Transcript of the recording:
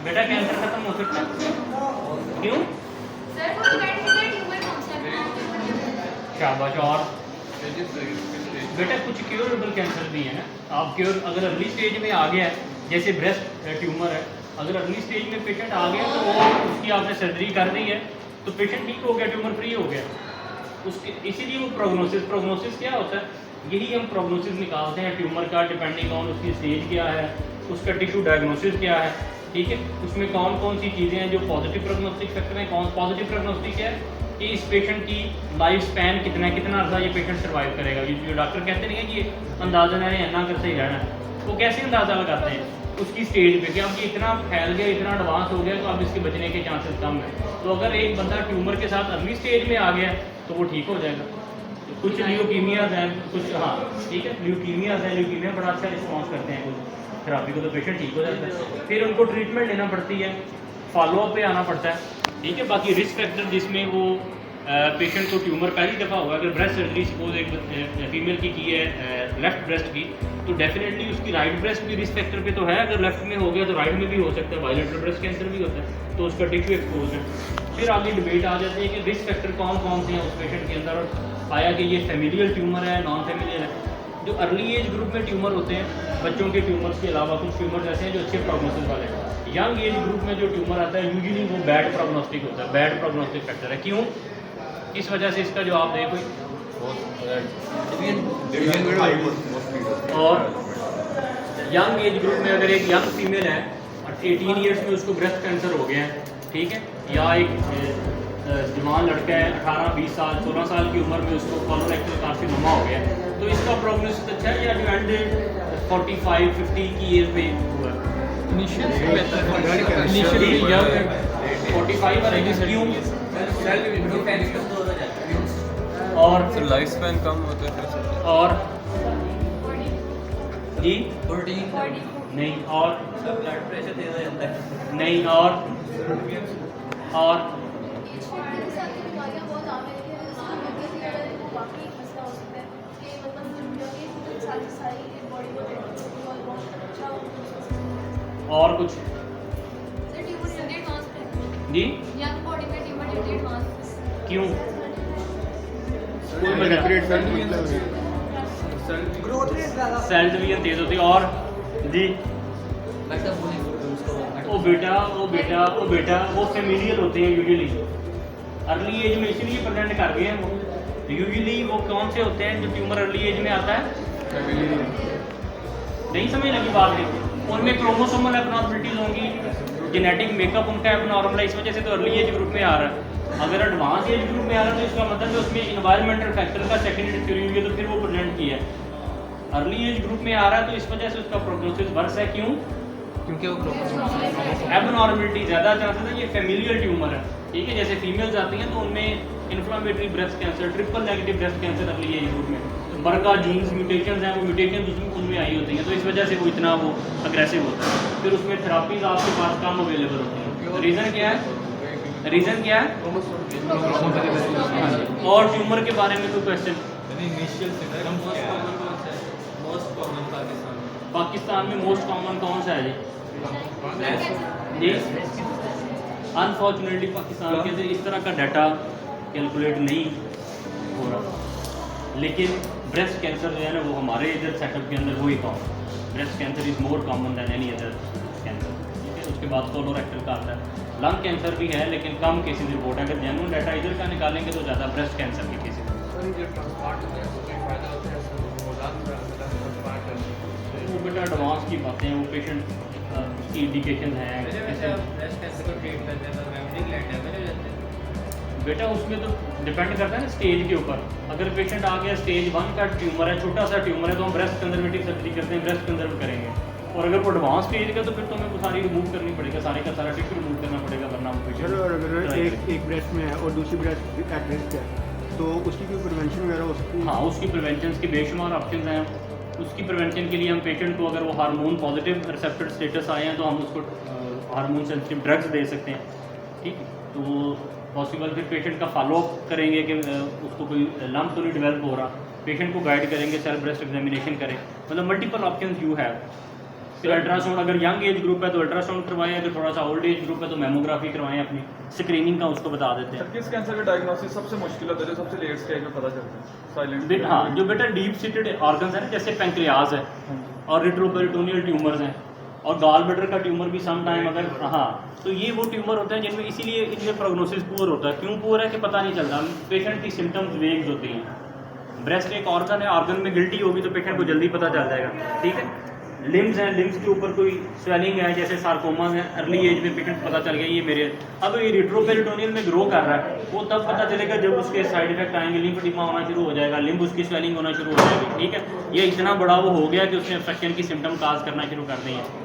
बेटा कैंसर खत्म हो सकता है, क्यों? शाबाश। और बेटा कुछ क्योरेबल कैंसर भी है ना, आप क्योर अगर अर्ली स्टेज में आ गया है, जैसे ब्रेस्ट ट्यूमर है, अगर अर्ली स्टेज में पेशेंट आ गया तो वो उसकी आपने सर्जरी कर दी है तो पेशेंट ठीक हो गया, ट्यूमर फ्री हो गया उसके। इसीलिए वो प्रोग्नोसिस क्या होता है, यही हम प्रोग्नोसिस निकालते हैं ट्यूमर का, डिपेंडिंग ऑन उसकी स्टेज क्या है, उसका टिश्यू डायग्नोसिस क्या है, ठीक है। उसमें कौन कौन सी चीज़ें हैं जो पॉजिटिव प्रोग्नोस्टिक फैक्टर हैं। कौन पॉजिटिव प्रोग्नोस्टिक है कि इस पेशेंट की लाइफ स्पैन कितना अर्सा ये पेशेंट सर्वाइव करेगा। जो डॉक्टर कहते नहीं है कि अंदाज़ा नहीं ना करते ही रहना है, वो कैसे अंदाज़ा लगाते हैं उसकी स्टेज पे कि अब ये इतना फैल गया, इतना एडवांस हो गया तो अब इसके बचने के चांसेस कम है। तो अगर एक बंदा ट्यूमर के साथ अर्ली स्टेज में आ गया तो वो ठीक हो जाएगा। कुछ ल्यूकीमियाज हैं, कुछ हाँ ठीक है, ल्यूकीमियाज हैं, ल्यूकीमिया बड़ा अच्छा रिस्पॉन्स करते हैं कुछ थेरापी को, तो पेशेंट ठीक हो जाता है। फिर उनको ट्रीटमेंट लेना पड़ती है, फॉलोअप पे आना पड़ता है, ठीक है। बाकी रिस्क फैक्टर जिसमें वो पेशेंट को ट्यूमर पहली दफ़ा हुआ, अगर ब्रेस्ट सर्जरी सपोज एक फीमेल की है लेफ्ट ब्रेस्ट की, तो डेफिनेटली उसकी राइट ब्रेस्ट भी रिस्क फैक्टर पे तो है। अगर लेफ्ट में हो गया तो राइट में भी हो सकता है, बायलेटरल ब्रेस्ट कैंसर भी होता है, तो उसका टिश्यू एक्सपोज है। फिर आगे डिबेट आ जाती है कि रिस्क फैक्टर कौन कौन से हैं उस पेशेंट के अंदर, और पाया कि ये फेमिलियल ट्यूमर है, नॉन फेमिलियल है। जो अर्ली एज ग्रुप में ट्यूमर होते हैं, बच्चों के ट्यूमर्स के अलावा कुछ ट्यूमर्स ऐसे हैं जो अच्छे प्रोग्नोसिस वाले हैं। यंग एज ग्रुप में जो ट्यूमर आता है यूजुअली वो बैड प्रोग्नोस्टिक होता है, बैड प्रोग्नोस्टिक फैक्टर है। क्यों? इस वजह से इसका जवाब दे कोई। और यंग एज ग्रुप में अगर एक यंग फीमेल है और 18 ईयर्स में उसको ब्रेस्ट कैंसर हो गया है, ठीक है, या एक जवान लड़का है 18, 20 साल, 16 साल की उम्र में उसको कोलोरेक्टल कार्सिनोमा हो गया है, तो इसका प्रोग्नोसिस अच्छा है या जो एंड 45, 50 की एज पे हुआ है? इनिशियली 45 वाले क्यों? और फिर लाइफ स्पैन कम होता है फिर। और जी नहीं, और ब्लड प्रेशर तेज हो जाता है नहीं, और और कुछ जी क्यों? सेल डिवीजन तेज होती है। और जी ओ बेटा वो फेमिलियल होते हैं यूजुअली, अर्ली एज में इसीलिए प्रेजेंट कर गए हैं वो। यूजुअली वो कौन से होते हैं जो ट्यूमर अर्ली एज में आता है? नहीं समझ लगी बात है, उनमें क्रोमोसोमल एबनॉर्मलिटीज होंगी, जेनेटिक मेकअप उनका एबनॉर्मल है, इस वजह से तो अर्ली एज ग्रुप में आ रहा है। अगर एडवांस एज ग्रुप में आ रहा है तो इसका मतलब है उसमें इन्वायरमेंटल फैक्टर का सेकेंडरी थ्योरी हुई है, तो फिर वो प्रेजेंट किया है। अर्ली एज ग्रुप में आ रहा है तो इस वजह से उसका प्रोग्नोसिस वर्स है। क्यों? क्योंकि वो एबनॉर्मलिटी ज़्यादा चांसेस है, ये फेमिलियल ट्यूमर है, ठीक है। जैसे फीमेल्स आती हैं तो उनमें inflammatory breast cancer, triple negative breast cancer early age group में, बर्का जीन्स म्यूटेशंस हैं, वो म्यूटेशंस उनमें आई होती हैं, तो इस वजह से वो इतना वो अग्रेसिव होता है। फिर उसमें थेरापीज आपके पास कम अवेलेबल होती हैं। रीज़न क्या है? और ट्यूमर के बारे में कोई क्वेश्चन? पाकिस्तान में मोस्ट कॉमन कौन सा है जी? अनफॉर्चुनेटली पाकिस्तान के अंदर इस तरह का डाटा कैलकुलेट नहीं हो रहा, लेकिन ब्रेस्ट कैंसर जो है ना वो हमारे इधर सेटअप के अंदर वही common, breast cancer is more common than any other cancer, ठीक है। उसके बाद कोलोरेक्टल का आता है, लंग कैंसर भी है लेकिन कम केसेस रिपोर्ट है। अगर जेन्युइन डाटा इधर का निकालेंगे तो ज़्यादा ब्रेस्ट कैंसर के केसेस। वो बेटा एडवांस की बातें हैं, वो पेशेंट की इंडिकेशन है बेटा, उसमें तो डिपेंड करता है ना स्टेज के ऊपर। अगर पेशेंट आ गया स्टेज 1 का ट्यूमर है, छोटा सा ट्यूमर है, तो हम ब्रेस्ट कंजर्वेटिव सर्जरी करते हैं, ब्रेस्ट कंजर्व करेंगे। और अगर वो एडवांस स्टेज का तो फिर तो हमें सारी रिमूव करनी पड़ेगा, सारे का सारा टिश्यू रिमूव करना पड़ेगा, वरना वो पेशेंट। अगर एक ब्रेस्ट में है और दूसरी ब्रेस्ट एट रिस्क है तो उसकी कोई प्रिवेंशन वगैरह हो सकती है? हाँ, उसकी प्रिवेंशन के बेशुमार ऑप्शन हैं। उसकी प्रिवेंशन के लिए हम पेशेंट को, अगर वो हार्मोन पॉजिटिव रिसेप्टर स्टेटस आए हैं तो हम उसको हार्मोन सेंसिटिव ड्रग्स दे सकते हैं, ठीक है। तो पॉसिबल फिर पेशेंट का फॉलोअप करेंगे कि उसको कोई लम्प तो नहीं डेवलप हो रहा, पेशेंट को गाइड करेंगे, सेल्फ ब्रेस्ट एग्जामिनेशन करें, मतलब मल्टीपल ऑप्शन यू हैव। फिर अल्ट्रासाउंड, अगर यंग एज ग्रुप है तो अल्ट्रासाउंड करवाएं, अगर थोड़ा सा ओल्ड एज ग्रुप है तो मेमोग्राफी करवाएं, अपनी स्क्रीनिंग का उसको बता देते हैं। किस कैंसर का डायग्नोसिस सबसे मुश्किल होता है, जो सबसे लेट स्टेज में पता चलता है? साइलेंट हाँ, जो बेटा डीप सीटेड ऑर्गन्स है ना, जैसे पेंक्रियाज है और रेट्रोपेरिटोनियल ट्यूमर्स हैं और गॉल ब्लैडर का ट्यूमर भी सम टाइम अगर, हाँ, तो ये वो ट्यूमर होते हैं जिनमें इसीलिए इनमें प्रोग्नोसिस पुअर होता है। क्यों पुअर है कि पता नहीं चलता, पेशेंट की सिम्टम्स वेग्स होती हैं। ब्रेस्ट एक ऑर्गन है, ऑर्गन में गिल्टी होगी तो पेशेंट को जल्दी पता चल जाएगा, ठीक है। लिम्स हैं, लिम्स के ऊपर कोई स्वेलिंग है जैसे सार्कोमा है, अर्ली एज में पेशेंट पता चल गया ये मेरे, अब ये रेट्रोपेरिटोनियल में ग्रो कर रहा है, वो तब पता चलेगा जब उसके साइड इफेक्ट आएंगे, लिम्फेडिमा होना शुरू हो जाएगा, लिम्फ उसकी स्वेलिंग होना शुरू हो जाएगी, ठीक है। ये इतना बड़ा वो हो गया कि उसने इन्फेक्शन की सिम्टम काज करना शुरू कर दी है।